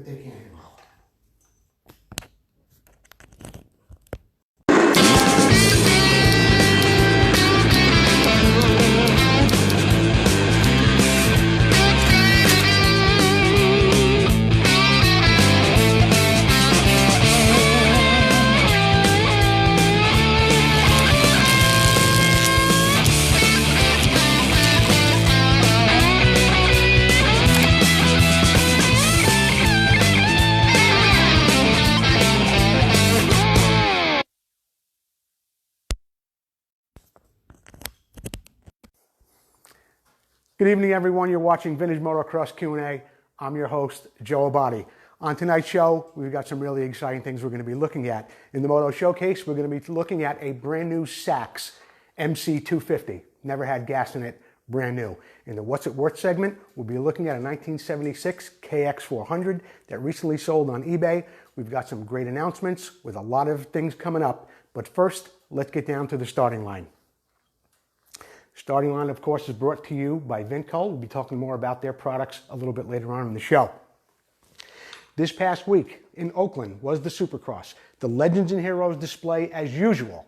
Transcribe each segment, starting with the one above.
they can't handle. Good evening, everyone. You're watching Vintage Motocross Q&A. I'm your host, Joe Abadi. On tonight's show, we've got some really exciting things we're going to be looking at. In the Moto Showcase, we're going to be looking at a brand new Sachs MC250. Never had gas in it, brand new. In the What's It Worth segment, we'll be looking at a 1976 KX400 that recently sold on eBay. We've got some great announcements with a lot of things coming up. But first, let's get down to the starting line. Starting line, of course, is brought to you by Vmxq&A. We'll be talking more about their products a little bit later on in the show. This past week in Oakland was the Supercross. The Legends and Heroes display, as usual,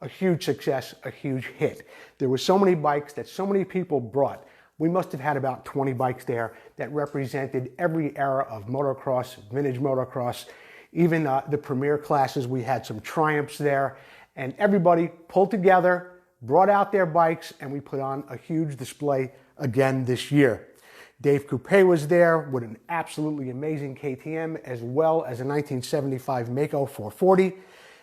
a huge success, a huge hit. There were so many bikes that so many people brought. We must have had about 20 bikes there that represented every era of motocross, vintage motocross, even the premier classes. We had some Triumphs there, and everybody pulled together, brought out their bikes, and we put on a huge display again this year. Dave Coupe was there with an absolutely amazing KTM, as well as a 1975 Mako 440.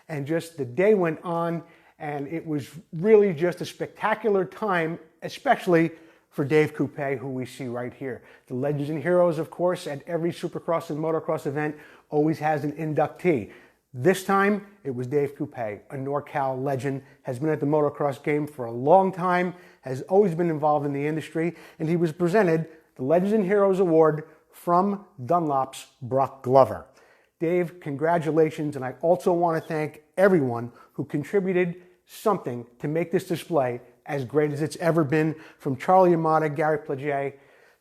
And just the day went on, and it was really just a spectacular time, especially for Dave Coupe, who we see right here. The Legends and Heroes, of course, at every Supercross and motocross event always has an inductee. This time, it was Dave Coupe, a NorCal legend, has been at the motocross game for a long time, has always been involved in the industry, and he was presented the Legends and Heroes Award from Dunlop's Brock Glover. Dave, congratulations, and I also want to thank everyone who contributed something to make this display as great as it's ever been, from Charlie Amata, Gary Plaget,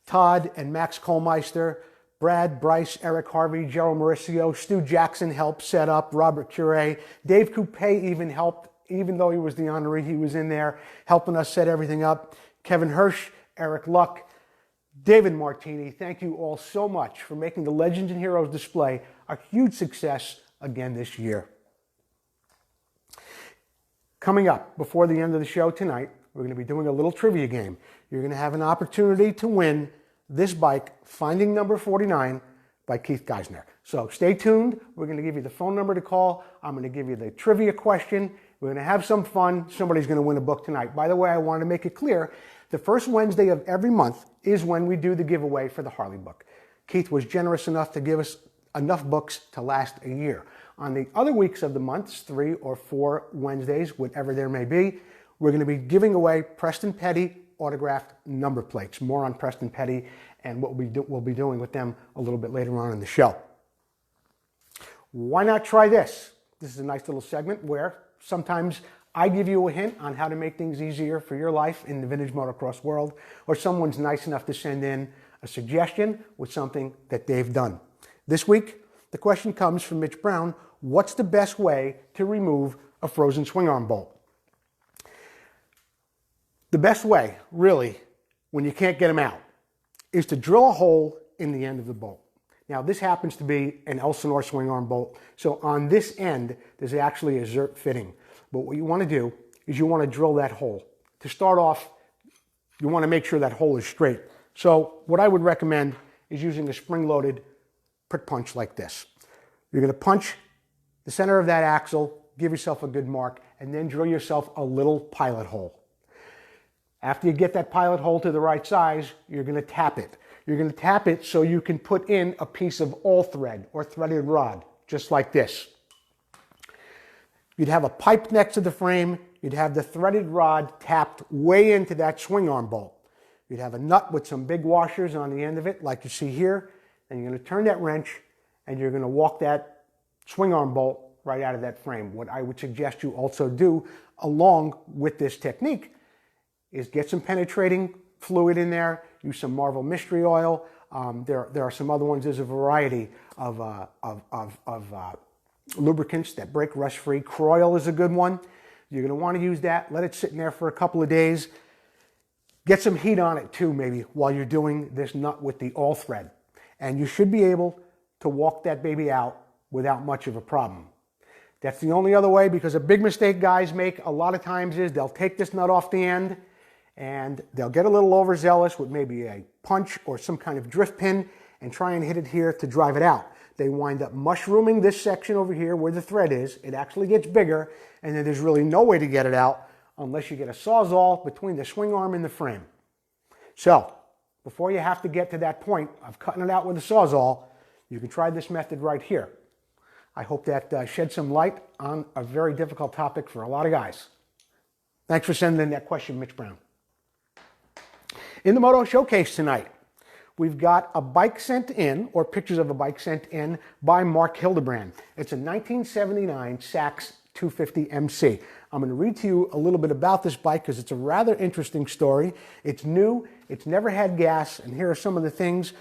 Todd and Max Kohlmeister, Brad, Bryce, Eric Harvey, Gerald Mauricio, Stu Jackson helped set up, Robert Cure. Dave Coupe even helped, even though he was the honoree, he was in there helping us set everything up. Kevin Hirsch, Eric Luck, David Martini, thank you all so much for making the Legends and Heroes display a huge success again this year. Coming up before the end of the show tonight, we're going to be doing a little trivia game. You're going to have an opportunity to win this bike, Finding Number 49 by Keith Geisner. So stay tuned. We're going to give you the phone number to call. I'm going to give you the trivia question. We're going to have some fun. Somebody's going to win a book tonight. By the way, I want to make it clear, the first Wednesday of every month is when we do the giveaway for the Harley book. Keith was generous enough to give us enough books to last a year. On the other weeks of the months, 3 or 4 Wednesdays, whatever there may be, we're going to be giving away Preston Petty autographed number plates. More on Preston Petty and what we'll be doing with them a little bit later on in the show. Why not try this? This is a nice little segment where sometimes I give you a hint on how to make things easier for your life in the vintage motocross world, or someone's nice enough to send in a suggestion with something that they've done. This week, the question comes from Mitch Brown: what's the best way to remove a frozen swing arm bolt? The best way, really, when you can't get them out, is to drill a hole in the end of the bolt. Now, this happens to be an Elsinore swing arm bolt, so on this end, there's actually a Zerk fitting. But what you want to do is you want to drill that hole. To start off, you want to make sure that hole is straight. So what I would recommend is using a spring-loaded prick punch like this. You're going to punch the center of that axle, give yourself a good mark, and then drill yourself a little pilot hole. After you get that pilot hole to the right size, you're going to tap it. You're going to tap it so you can put in a piece of all thread or threaded rod, just like this. You'd have a pipe next to the frame. You'd have the threaded rod tapped way into that swing arm bolt. You'd have a nut with some big washers on the end of it, like you see here. And you're going to turn that wrench, and you're going to walk that swing arm bolt right out of that frame. What I would suggest you also do along with this technique is get some penetrating fluid in there. Use some Marvel Mystery Oil. There are some other ones. There's a variety of lubricants that break rust-free. Croil is a good one. You're going to want to use that. Let it sit in there for a couple of days. Get some heat on it too, maybe, while you're doing this nut with the all thread. And you should be able to walk that baby out without much of a problem. That's the only other way, because a big mistake guys make a lot of times is they'll take this nut off the end and they'll get a little overzealous with maybe a punch or some kind of drift pin and try and hit it here to drive it out. They wind up mushrooming this section over here where the thread is. It actually gets bigger, and then there's really no way to get it out unless you get a Sawzall between the swing arm and the frame. So, before you have to get to that point of cutting it out with a Sawzall, you can try this method right here. I hope that sheds some light on a very difficult topic for a lot of guys. Thanks for sending in that question, Mitch Brown. In the Moto Showcase tonight, we've got a bike sent in, or pictures of a bike sent in by Mark Hildebrand. It's a 1979 Sachs 250 MC. I'm going to read to you a little bit about this bike because it's a rather interesting story. It's new, it's never had gas, and here are some of the things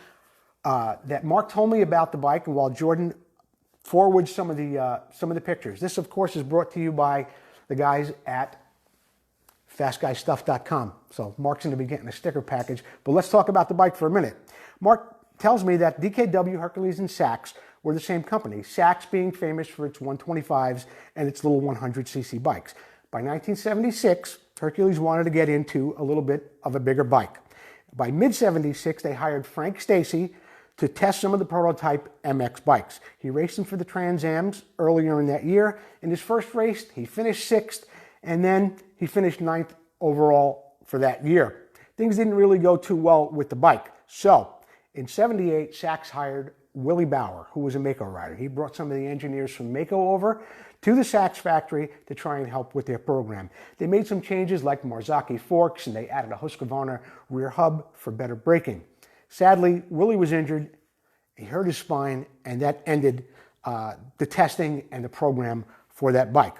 that Mark told me about the bike, and while Jordan forwards some of the pictures. This, of course, is brought to you by the guys at FastGuyStuff.com. So Mark's going to be getting a sticker package. But let's talk about the bike for a minute. Mark tells me that DKW, Hercules, and Sachs were the same company, Sachs being famous for its 125s and its little 100cc bikes. By 1976, Hercules wanted to get into a little bit of a bigger bike. By mid-76, they hired Frank Stacy to test some of the prototype MX bikes. He raced them for the Trans Ams earlier in that year. In his first race, he finished 6th, and then he finished 9th overall for that year. Things didn't really go too well with the bike. So, in 78, Sachs hired Willie Bauer, who was a Mako rider. He brought some of the engineers from Mako over to the Sachs factory to try and help with their program. They made some changes like Marzocchi forks, and they added a Husqvarna rear hub for better braking. Sadly, Willie was injured, he hurt his spine, and that ended the testing and the program for that bike.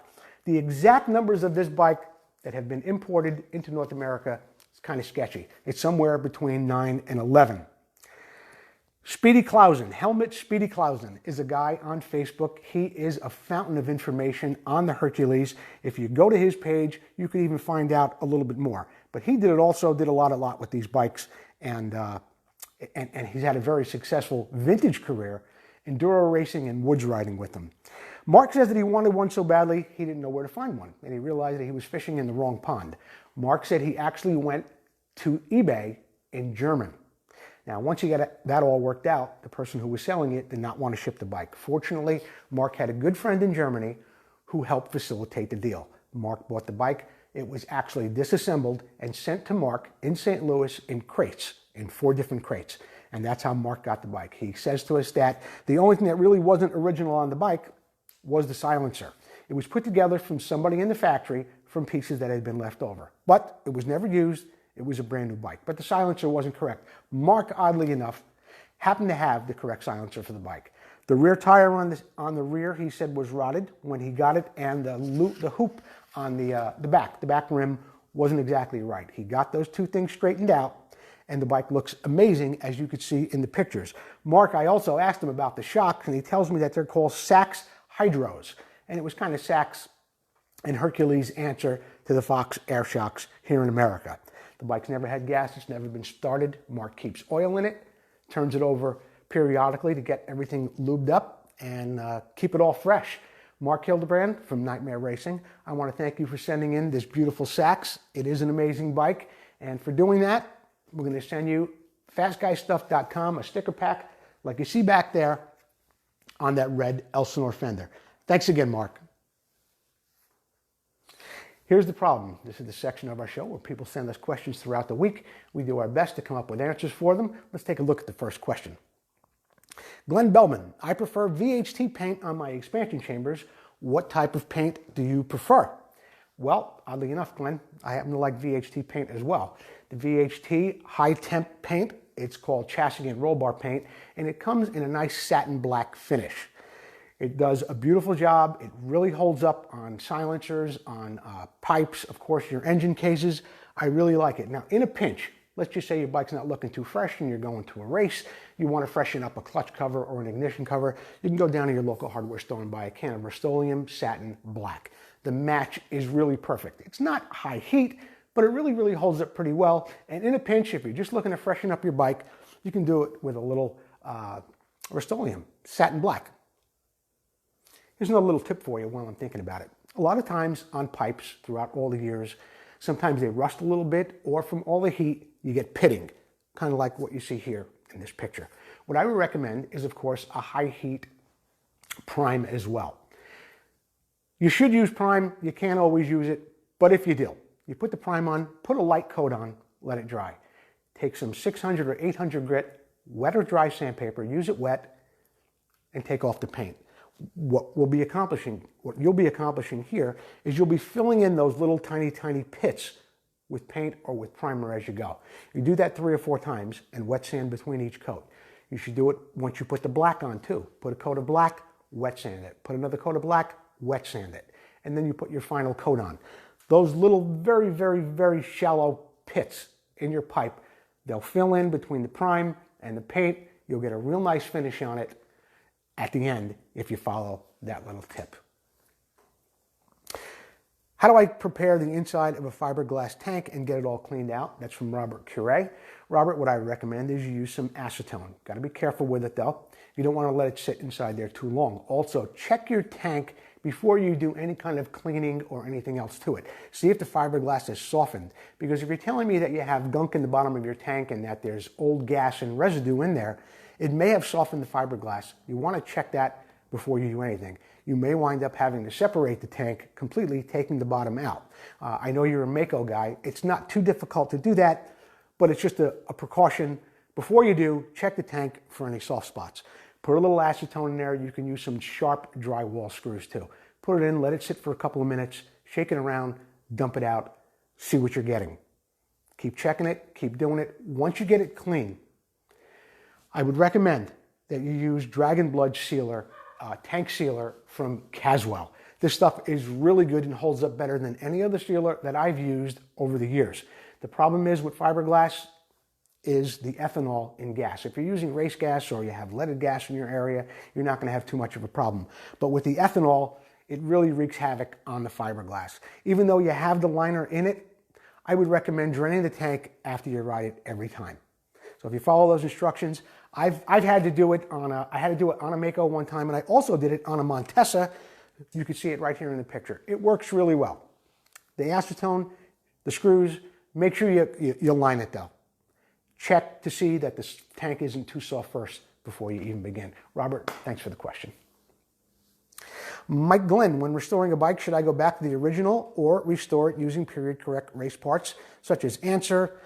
The exact numbers of this bike that have been imported into North America is kind of sketchy. It's somewhere between 9 and 11. Speedy Clausen, Helmut Speedy Clausen, is a guy on Facebook. He is a fountain of information on the Hercules. If you go to his page, you can even find out a little bit more. But he did a lot with these bikes, and he's had a very successful vintage career, enduro racing and woods riding with them. Mark says that he wanted one so badly, he didn't know where to find one, and he realized that he was fishing in the wrong pond. Mark said he actually went to eBay in Germany. Now, once he got that all worked out, the person who was selling it did not want to ship the bike. Fortunately, Mark had a good friend in Germany who helped facilitate the deal. Mark bought the bike. It was actually disassembled and sent to Mark in St. Louis in crates, in 4 different crates. And that's how Mark got the bike. He says to us that the only thing that really wasn't original on the bike was the silencer. It was put together from somebody in the factory from pieces that had been left over. But it was never used. It was a brand new bike. But the silencer wasn't correct. Mark, oddly enough, happened to have the correct silencer for the bike. The rear tire on the rear, he said, was rotted when he got it, and the hoop on the back rim wasn't exactly right. He got those 2 things straightened out, and the bike looks amazing, as you could see in the pictures. Mark, I also asked him about the shocks, and he tells me that they're called Sachs Hydros, and it was kind of Sachs and Hercules' answer to the Fox air shocks here in America. The bike's never had gas, it's never been started. Mark keeps oil in it, turns it over periodically to get everything lubed up and keep it all fresh. Mark Hildebrand from Nightmare Racing, I want to thank you for sending in this beautiful Sachs. It is an amazing bike, and for doing that, we're going to send you FastGuyStuff.com, a sticker pack like you see back there on that red Elsinore fender. Thanks again, Mark. Here's the problem. This is the section of our show where people send us questions throughout the week. We do our best to come up with answers for them. Let's take a look at the first question. Glenn Bellman, I prefer VHT paint on my expansion chambers. What type of paint do you prefer? Well, oddly enough, Glenn, I happen to like VHT paint as well. The VHT high temp paint, it's called chassis and roll bar paint, and it comes in a nice satin black finish. It does a beautiful job. It really holds up on silencers, on pipes, of course, your engine cases. I really like it. Now, in a pinch, Let's just say your bike's not looking too fresh and you're going to a race. You want to freshen up a clutch cover or an ignition cover. You can go down to your local hardware store and buy a can of Rust-Oleum Satin Black. The match is really perfect. It's not high heat, but it really holds up pretty well. And in a pinch, if you're just looking to freshen up your bike, you can do it with a little Rust-Oleum Satin Black. Here's another little tip for you while I'm thinking about it. A lot of times on pipes throughout all the years, sometimes they rust a little bit, or from all the heat, you get pitting, kind of like what you see here in this picture. What I would recommend is, of course, a high heat prime as well. You should use prime. You can't always use it, but if you do, you put the prime on, put a light coat on, let it dry. Take some 600 or 800 grit, wet or dry sandpaper, use it wet, and take off the paint. What you'll be accomplishing here is you'll be filling in those little tiny pits with paint or with primer as you go. You do that 3 or 4 times and wet sand between each coat. You should do it once you put the black on too. Put a coat of black, wet sand it. Put another coat of black, wet sand it. And then you put your final coat on. Those little very shallow pits in your pipe, they'll fill in between the prime and the paint. You'll get a real nice finish on it at the end if you follow that little tip. How do I prepare the inside of a fiberglass tank and get it all cleaned out? That's from Vmxq&A. Robert, what I recommend is you use some acetone. Got to be careful with it though. You don't want to let it sit inside there too long. Also, check your tank before you do any kind of cleaning or anything else to it. See if the fiberglass is softened. Because if you're telling me that you have gunk in the bottom of your tank and that there's old gas and residue in there, it may have softened the fiberglass. You want to check that before you do anything. You may wind up having to separate the tank completely, taking the bottom out. I know you're a Mako guy. It's not too difficult to do that, but it's just a precaution. Before you do, check the tank for any soft spots. Put a little acetone in there. You can use some sharp drywall screws too. Put it in, let it sit for a couple of minutes, shake it around, dump it out, see what you're getting. Keep checking it, keep doing it. Once you get it clean, I would recommend that you use Dragon Blood Sealer, tank sealer from Caswell. This stuff is really good and holds up better than any other sealer that I've used over the years. The problem is with fiberglass is the ethanol in gas. If you're using race gas or you have leaded gas in your area, you're not going to have too much of a problem. But with the ethanol, it really wreaks havoc on the fiberglass. Even though you have the liner in it, I would recommend draining the tank after you ride it every time. So if you follow those instructions, I've had to do it on a Mako one time, and I also did it on a Montesa. You can see it right here in the picture. It works really well. The acetone, the screws, make sure you line it though. Check to see that the tank isn't too soft first before you even begin. Robert, thanks for the question. Mike Glenn, when restoring a bike, should I go back to the original or restore it using period correct race parts such as answer,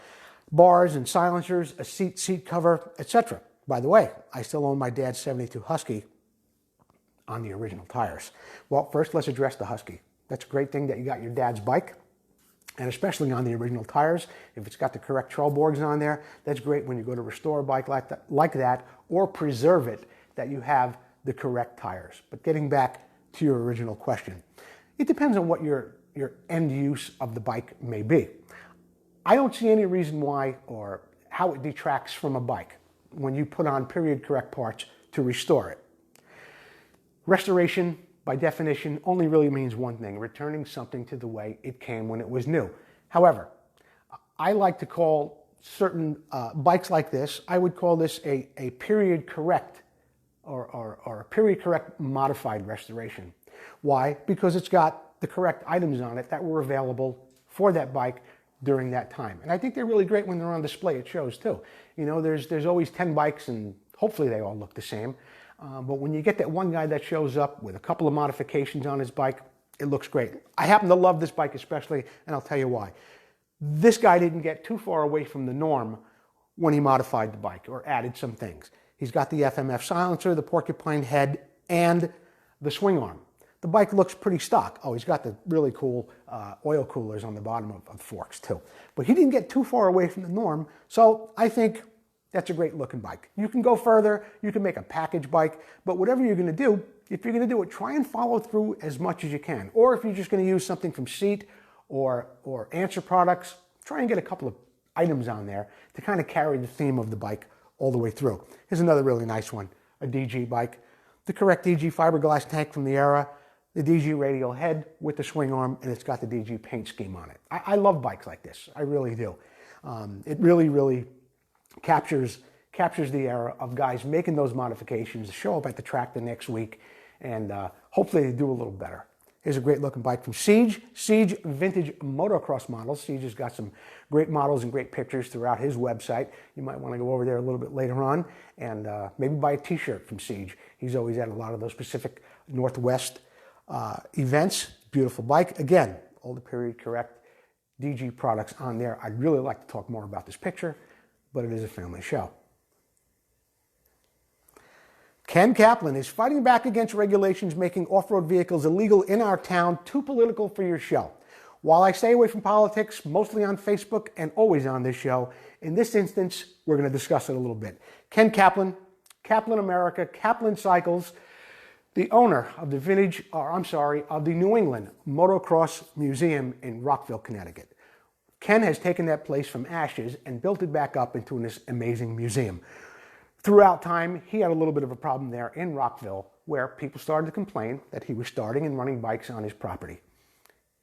bars and silencers, a seat cover, etc.? By the way, I still own my dad's 72 Husky on the original tires. Well, first let's address the Husky. That's a great thing that you got your dad's bike, and especially on the original tires. If it's got the correct Trollborgs on there, that's great when you go to restore a bike like that or preserve it, that you have the correct tires. But getting back to your original question, it depends on what your end use of the bike may be. I don't see any reason why or how it detracts from a bike when you put on period correct parts to restore it. Restoration, by definition, only really means one thing: returning something to the way it came when it was new. However, I like to call certain bikes like this, I would call this a period correct or a period correct modified restoration. Why? Because it's got the correct items on it that were available for that bike during that time. And I think they're really great when they're on display at shows too. You know, there's always 10 bikes and hopefully they all look the same. But when you get that one guy that shows up with a couple of modifications on his bike, it looks great. I happen to love this bike especially, and I'll tell you why. This guy didn't get too far away from the norm when he modified the bike or added some things. He's got the FMF silencer, the porcupine head, and the swing arm. The bike looks pretty stock. Oh, he's got the really cool oil coolers on the bottom of forks too. But he didn't get too far away from the norm, so I think that's a great looking bike. You can go further, you can make a package bike, but whatever you're gonna do, if you're gonna do it, try and follow through as much as you can. Or if you're just gonna use something from Seat or Answer products, try and get a couple items on there to kind of carry the theme of the bike all the way through. Here's another really nice one, a DG bike. The correct DG fiberglass tank from the era, the DG radial head with the swing arm, and it's got the DG paint scheme on it. I love bikes like this. I really do. It really, really captures the era of guys making those modifications, show up at the track the next week, and hopefully they do a little better. Here's a great looking bike from Siege Vintage Motocross Models. Siege has got some great models and great pictures throughout his website. You might want to go over there a little bit later on and maybe buy a t-shirt from Siege. He's always at a lot of those Pacific Northwest events. Beautiful bike. Again, all the period correct DG products on there. I'd really like to talk more about this picture, but it is a family show. Ken Kaplan is fighting back against regulations making off-road vehicles illegal in our town. Too political for your show. While I stay away from politics, mostly on Facebook and always on this show, in this instance, we're going to discuss it a little bit. Ken Kaplan, Kaplan America, Kaplan Cycles, the owner of the of the New England Motocross Museum in Rockville, Connecticut. Ken has taken that place from ashes and built it back up into this amazing museum. Throughout time, he had a little bit of a problem there in Rockville where people started to complain that he was starting and running bikes on his property.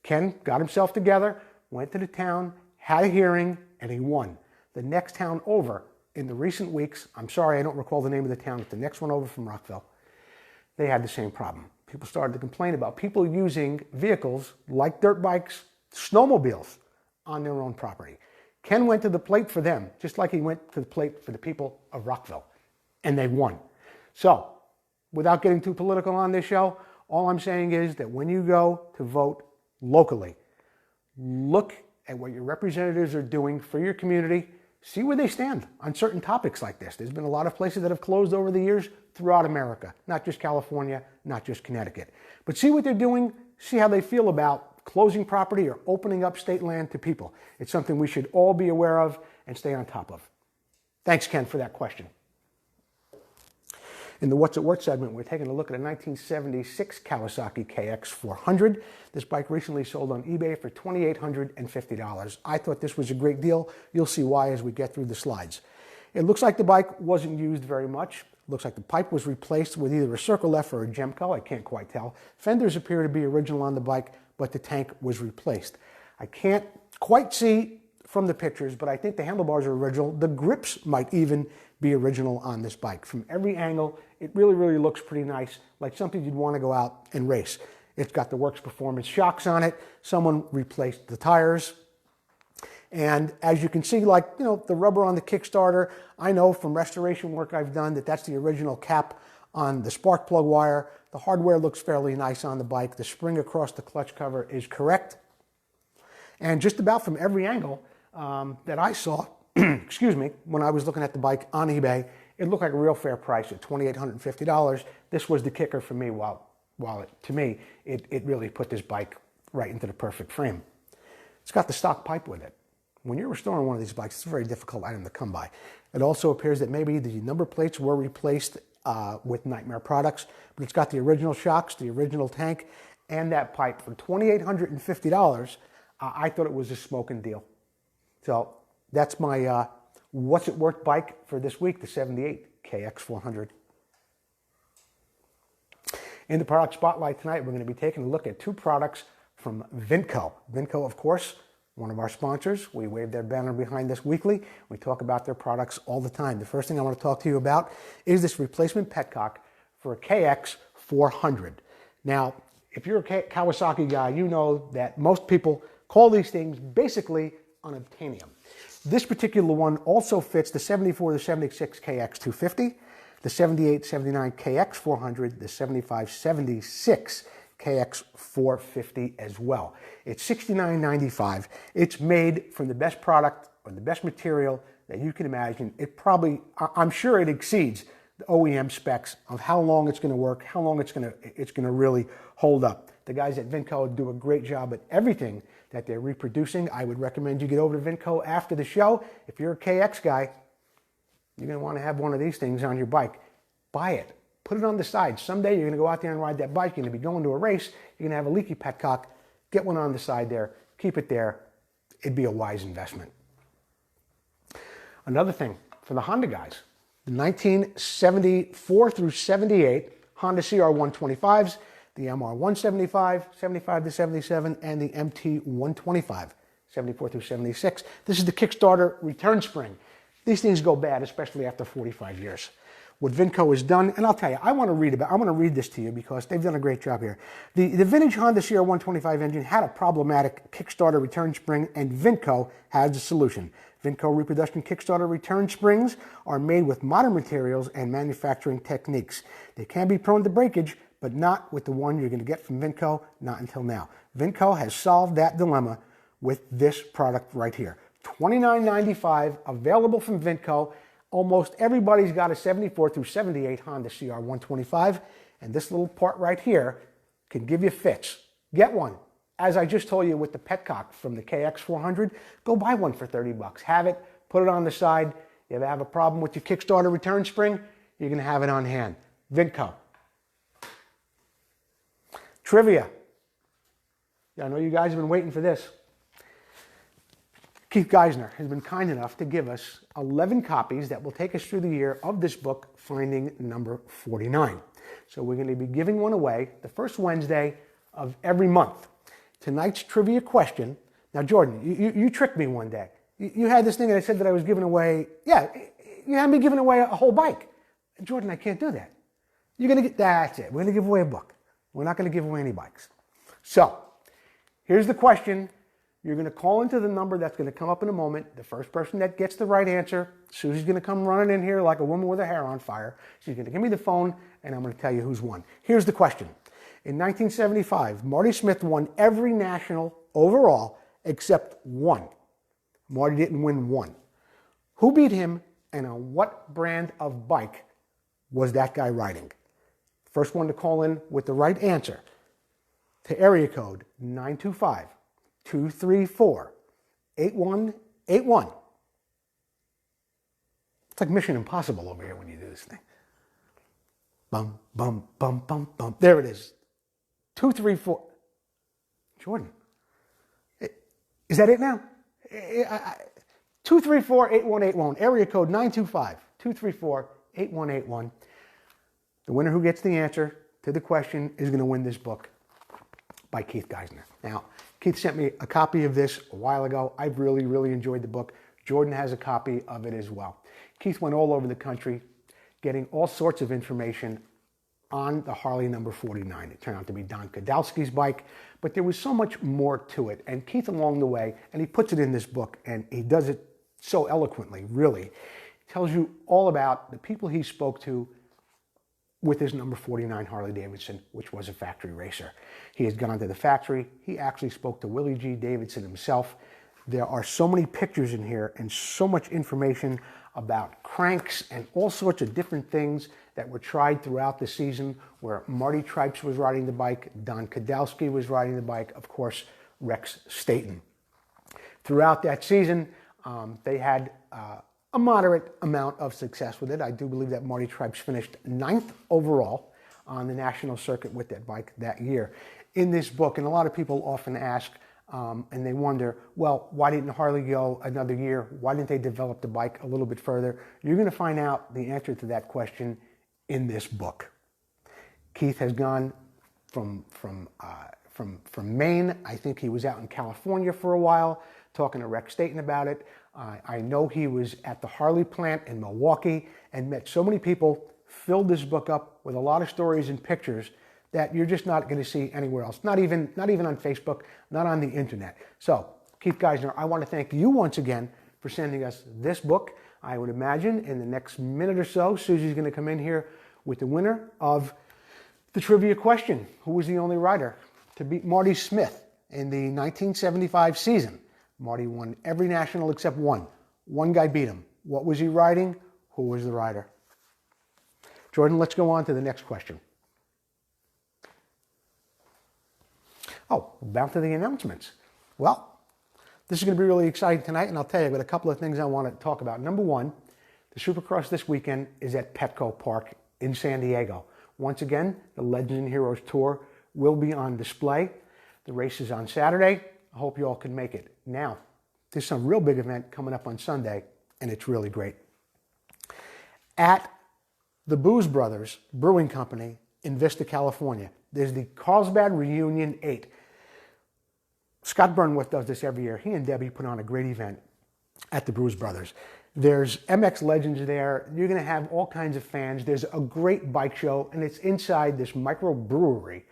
Ken got himself together, went to the town, had a hearing, and he won. The next town over in the recent weeks, I'm sorry I don't recall the name of the town, but the next one over from Rockville, they had the same problem. People started to complain about people using vehicles like dirt bikes, snowmobiles on their own property. Ken went to the plate for them, just like he went to the plate for the people of Rockville, and they won. So, without getting too political on this show, all I'm saying is that when you go to vote locally, look at what your representatives are doing for your community, see where they stand on certain topics like this. There's been a lot of places that have closed over the years throughout America, not just California, not just Connecticut. But see what they're doing, see how they feel about closing property or opening up state land to people. It's something we should all be aware of and stay on top of. Thanks, Ken, for that question. In the What's It Worth segment, we're taking a look at a 1976 Kawasaki KX400. This bike recently sold on eBay for $2,850. I thought this was a great deal. You'll see why as we get through the slides. It looks like the bike wasn't used very much. Looks like the pipe was replaced with either a Circle F or a Gemco. I can't quite tell. Fenders appear to be original on the bike, but the tank was replaced. I can't quite see from the pictures, but I think the handlebars are original. The grips might even be original on this bike. From every angle, it really, really looks pretty nice, like something you'd want to go out and race. It's got the Works Performance shocks on it. Someone replaced the tires. And as you can see, like, the rubber on the Kickstarter, I know from restoration work I've done that that's the original cap on the spark plug wire. The hardware looks fairly nice on the bike. The spring across the clutch cover is correct. And just about from every angle that I saw, excuse me, when I was looking at the bike on eBay, it looked like a real fair price at $2,850. This was the kicker for me, to me, it really put this bike right into the perfect frame. It's got the stock pipe with it. When you're restoring one of these bikes, it's a very difficult item to come by. It also appears that maybe the number plates were replaced with Nightmare products, but it's got the original shocks, the original tank, and that pipe. For $2,850, I thought it was a smoking deal. So that's my What's It Worth bike for this week, the 78 KX400. In the product spotlight tonight, we're going to be taking a look at two products from Vmxq. Vmxq, of course, one of our sponsors. We wave their banner behind us weekly. We talk about their products all the time. The first thing I want to talk to you about is this replacement petcock for a KX400. Now, if you're a Kawasaki guy, you know that most people call these things basically unobtainium. This particular one also fits the 74 to 76 KX250, the 78, 79 KX400, the 75, 76 KX450 as well. It's $69.95. It's made from the best product or the best material that you can imagine. It probably, I'm sure it exceeds the OEM specs of how long it's going to work, how long it's going to really hold up. The guys at Vmxq do a great job at everything that they're reproducing. I would recommend you get over to Vmxq after the show. If you're a KX guy, you're going to want to have one of these things on your bike. Buy it. Put it on the side. Someday you're going to go out there and ride that bike. You're going to be going to a race. You're going to have a leaky petcock. Get one on the side there. Keep it there. It'd be a wise investment. Another thing for the Honda guys, the 1974 through 78 Honda CR125s, the MR175, 75 to 77, and the MT125, 74 through 76. This is the Kickstarter return spring. These things go bad, especially after 45 years. What Vmxq has done, and I'll tell you, I want to read this to you because they've done a great job here. The vintage Honda CR125 engine had a problematic Kickstarter return spring, and Vmxq has the solution. Vmxq reproduction Kickstarter return springs are made with modern materials and manufacturing techniques. They can be prone to breakage, but not with the one you're going to get from Vmxq, not until now. Vmxq has solved that dilemma with this product right here. $29.95, available from Vmxq. Almost everybody's got a 74 through 78 Honda CR125, and this little part right here can give you fits. Get one. As I just told you with the Petcock from the KX400, go buy one for 30 bucks. Have it, put it on the side. You ever have a problem with your Kickstarter return spring, you're going to have it on hand. Vmxq. Trivia. I know you guys have been waiting for this. Keith Geisner has been kind enough to give us 11 copies that will take us through the year of this book, Finding Number 49. So we're going to be giving one away the first Wednesday of every month. Tonight's trivia question. Now, Jordan, you tricked me one day. You had this thing and I said that I was giving away, yeah, you had me giving away a whole bike. Jordan, I can't do that. You're going to get, that's it. We're going to give away a book. We're not going to give away any bikes. So, here's the question. You're going to call into the number that's going to come up in a moment. The first person that gets the right answer, Susie's going to come running in here like a woman with her hair on fire. She's going to give me the phone, and I'm going to tell you who's won. Here's the question. In 1975, Marty Smith won every national overall except one. Marty didn't win one. Who beat him, and on what brand of bike was that guy riding? First one to call in with the right answer to area code 925-234-8181. It's like Mission Impossible over here when you do this thing. Bum, bum, bum, bum, bum. There it is. 234. Jordan. Is that it now? 234-8181. Area code 925-234-8181. The winner who gets the answer to the question is going to win this book by Keith Geisner. Now, Keith sent me a copy of this a while ago. I've really, really enjoyed the book. Jordan has a copy of it as well. Keith went all over the country getting all sorts of information on the Harley number 49. It turned out to be Don Kadalski's bike, but there was so much more to it. And Keith along the way, and he puts it in this book, and he does it so eloquently, really. Tells you all about the people he spoke to with his number 49 Harley Davidson, which was a factory racer. He has gone to the factory. He actually spoke to Willie G. Davidson himself. There are so many pictures in here and so much information about cranks and all sorts of different things that were tried throughout the season, where Marty Tripes was riding the bike, Don Kadalski was riding the bike, of course, Rex Staton. Throughout that season, they had a moderate amount of success with it. I do believe that Marty Tripes finished 9th overall on the national circuit with that bike that year. In this book, and a lot of people often ask, and they wonder, well, why didn't Harley go another year? Why didn't they develop the bike a little bit further? You're going to find out the answer to that question in this book. Keith has gone from Maine. I think he was out in California for a while, talking to Rex Staton about it. I know he was at the Harley plant in Milwaukee and met so many people, filled this book up with a lot of stories and pictures that you're just not going to see anywhere else, not even on Facebook, not on the internet. So, Keith Geisner, I want to thank you once again for sending us this book. I would imagine in the next minute or so, Susie's going to come in here with the winner of the trivia question. Who was the only rider to beat Marty Smith in the 1975 season? Marty won every national except one. One guy beat him. What was he riding? Who was the rider? Jordan, let's go on to the next question. Oh, back to the announcements. Well, this is going to be really exciting tonight, and I'll tell you, I've got a couple of things I want to talk about. Number one, the Supercross this weekend is at Petco Park in San Diego. Once again, the Legends and Heroes Tour will be on display. The race is on Saturday. I hope you all can make it. Now, there's some real big event coming up on Sunday, and it's really great. At the Booze Brothers Brewing Company in Vista, California, there's the Carlsbad Reunion 8. Scott Burnworth does this every year. He and Debbie put on a great event at the Booze Brothers. There's MX legends there. You're going to have all kinds of fans. There's a great bike show, and it's inside this microbrewery.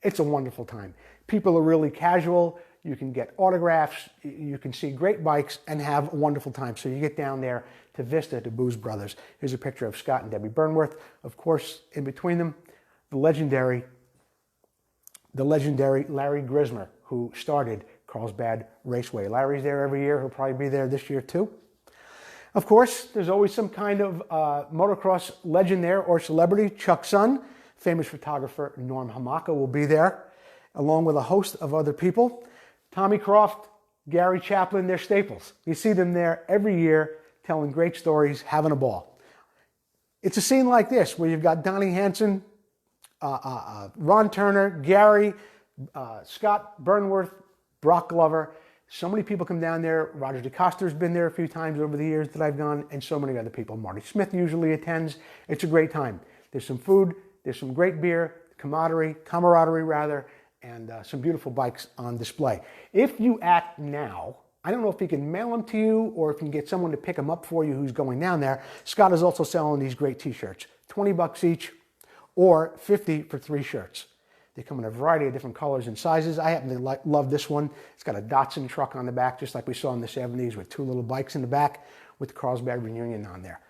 It's a wonderful time. People are really casual. You can get autographs. You can see great bikes and have a wonderful time. So you get down there to Vista, to Booze Brothers. Here's a picture of Scott and Debbie Burnworth. Of course, in between them, the legendary Larry Grismer, who started Carlsbad Raceway. Larry's there every year. He'll probably be there this year too. Of course, there's always some kind of motocross legend there or celebrity. Chuck's son, famous photographer Norm Hamaka, will be there, along with a host of other people. Tommy Croft, Gary Chaplin, they're staples. You see them there every year telling great stories, having a ball. It's a scene like this where you've got Donnie Hansen, Ron Turner, Gary, Scott Burnworth, Brock Glover. So many people come down there. Roger DeCoster's been there a few times over the years that I've gone, and so many other people. Marty Smith usually attends. It's a great time. There's some food, there's some great beer, camaraderie, and some beautiful bikes on display. If you act now, I don't know if you can mail them to you or if you can get someone to pick them up for you who's going down there. Scott is also selling these great t-shirts, 20 bucks each or 50 for 3 shirts. They come in a variety of different colors and sizes. I happen to love this one. It's got a Datsun truck on the back, just like we saw in the 70s with 2 little bikes in the back with the Carlsbad Reunion on there.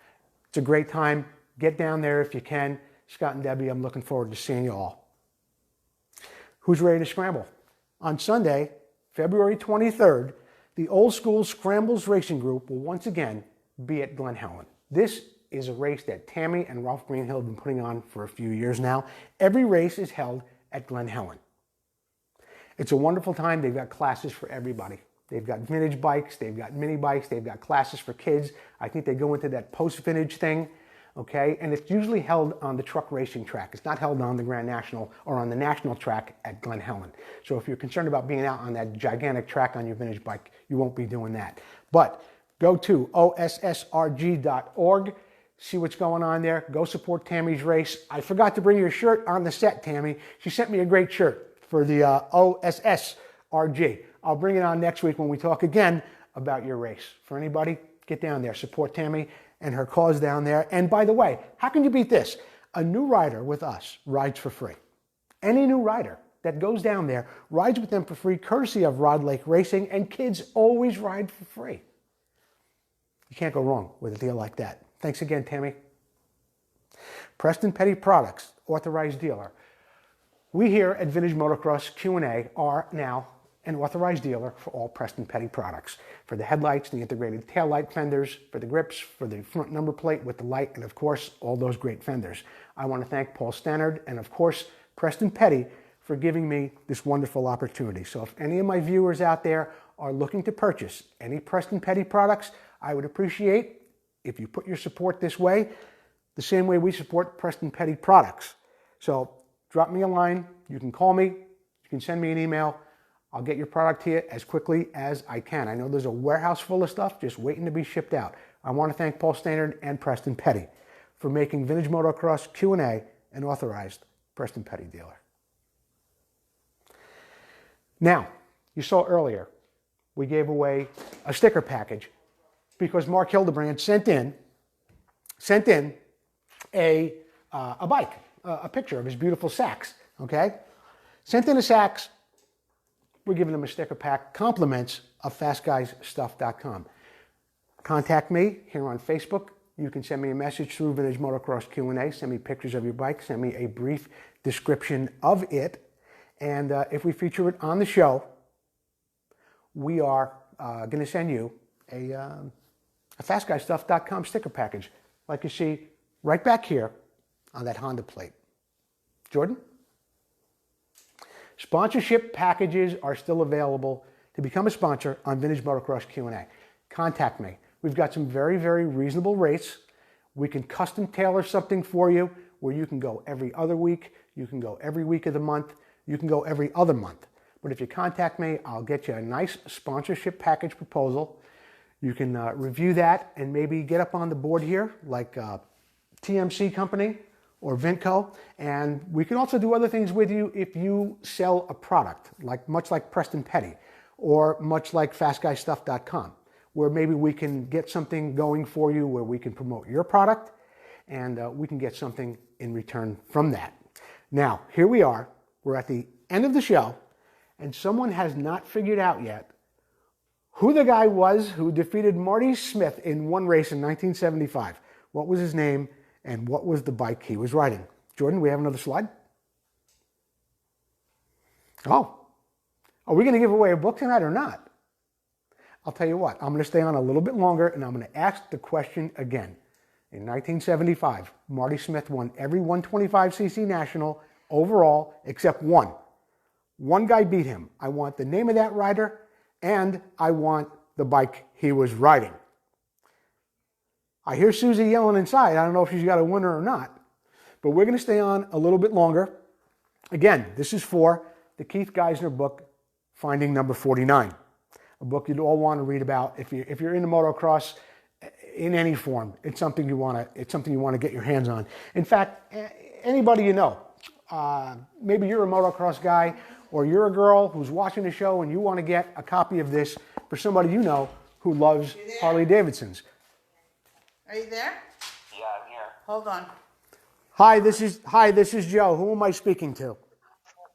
It's a great time. Get down there if you can. Scott and Debbie, I'm looking forward to seeing you all. Who's ready to scramble? On Sunday, February 23rd, the Old School Scrambles Racing Group will once again be at Glen Helen. This is a race that Tammy and Ralph Greenhill have been putting on for a few years now. Every race is held at Glen Helen. It's a wonderful time. They've got classes for everybody. They've got vintage bikes, they've got mini bikes, they've got classes for kids. I think they go into that post-vintage thing. Okay, and it's usually held on the truck racing track. It's not held on the Grand National or on the national track at Glen Helen. So if you're concerned about being out on that gigantic track on your vintage bike, you won't be doing that. But go to ossrg.org, see what's going on there. Go support Tammy's race. I forgot to bring your shirt on the set, Tammy. She sent me a great shirt for the OSSRG. I'll bring it on next week when we talk again about your race. For anybody, get down there, support Tammy and her cause down there. And by the way, how can you beat this? A new rider with us rides for free. Any new rider that goes down there rides with them for free, courtesy of Rod Lake Racing, and kids always ride for free. You can't go wrong with a deal like that. Thanks again, Tammy. Preston Petty Products, authorized dealer. We here at Vintage Motocross Q&A are now an authorized dealer for all Preston Petty products. For the headlights, the integrated taillight fenders, for the grips, for the front number plate with the light, and of course, all those great fenders. I want to thank Paul Stannard and of course, Preston Petty for giving me this wonderful opportunity. So if any of my viewers out there are looking to purchase any Preston Petty products, I would appreciate if you put your support this way, the same way we support Preston Petty products. So drop me a line, you can call me, you can send me an email. I'll get your product here as quickly as I can. I know there's a warehouse full of stuff just waiting to be shipped out. I want to thank Paul Stannard and Preston Petty for making Vintage Motocross Q&A an authorized Preston Petty dealer. Now, you saw earlier, we gave away a sticker package because Mark Hildebrand sent in a bike, a picture of his beautiful Sachs, okay? Sent in a Sachs. We're giving them a sticker pack, compliments of FastGuysStuff.com. Contact me here on Facebook. You can send me a message through Vintage Motocross Q&A. Send me pictures of your bike. Send me a brief description of it. And if we feature it on the show, we are going to send you a FastGuysStuff.com sticker package, like you see right back here on that Honda plate. Jordan? Sponsorship packages are still available to become a sponsor on Vintage Motocross Q&A. Contact me. We've got some very, very reasonable rates. We can custom tailor something for you where you can go every other week, you can go every week of the month, you can go every other month. But if you contact me, I'll get you a nice sponsorship package proposal. You can review that and maybe get up on the board here, like TMC Company or Vmxq&A. And we can also do other things with you if you sell a product, much like Preston Petty or much like FastGuyStuff.com, where maybe we can get something going for you where we can promote your product and we can get something in return from that. Now, here we are. We're at the end of the show, and someone has not figured out yet who the guy was who defeated Marty Smith in one race in 1975. What was his name and what was the bike he was riding? Jordan, we have another slide? Oh, are we going to give away a book tonight or not? I'll tell you what, I'm going to stay on a little bit longer and I'm going to ask the question again. In 1975, Marty Smith won every 125cc national overall except one. One guy beat him. I want the name of that rider and I want the bike he was riding. I hear Susie yelling inside. I don't know if she's got a winner or not, but we're going to stay on a little bit longer. Again, this is for the Keith Geisner book, Finding Number 49, a book you'd all want to read about. If you're into motocross in any form, it's something you want to get your hands on. In fact, anybody you know, maybe you're a motocross guy or you're a girl who's watching the show and you want to get a copy of this for somebody you know who loves Harley Davidsons. Are you there? Yeah, I'm here. Hold on. Hi, this is Joe. Who am I speaking to?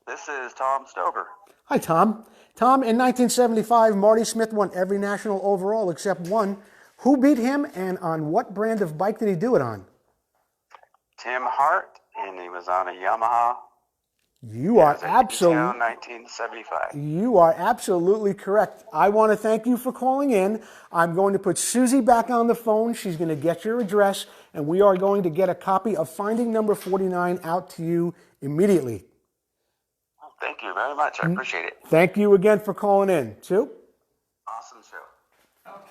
This is Tom Stover. Hi, Tom. Tom, in 1975, Marty Smith won every national overall except one. Who beat him and on what brand of bike did he do it on? Tim Hart, and he was on a Yamaha. You are absolutely 1975. You are absolutely correct. I want to thank you for calling in. I'm going to put Susie back on the phone. She's going to get your address, and we are going to get a copy of Finding Number 49 out to you immediately. Thank you very much. I appreciate it. Thank you again for calling in. Sue? Awesome show. Okay.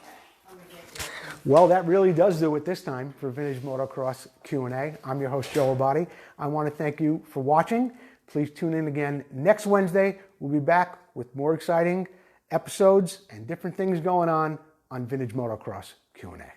Let me get you. Well, that really does do it this time for Vintage Motocross Q&A. I'm your host, Joe Abadi. I want to thank you for watching. Please tune in again next Wednesday. We'll be back with more exciting episodes and different things going on Vintage Motocross Q&A.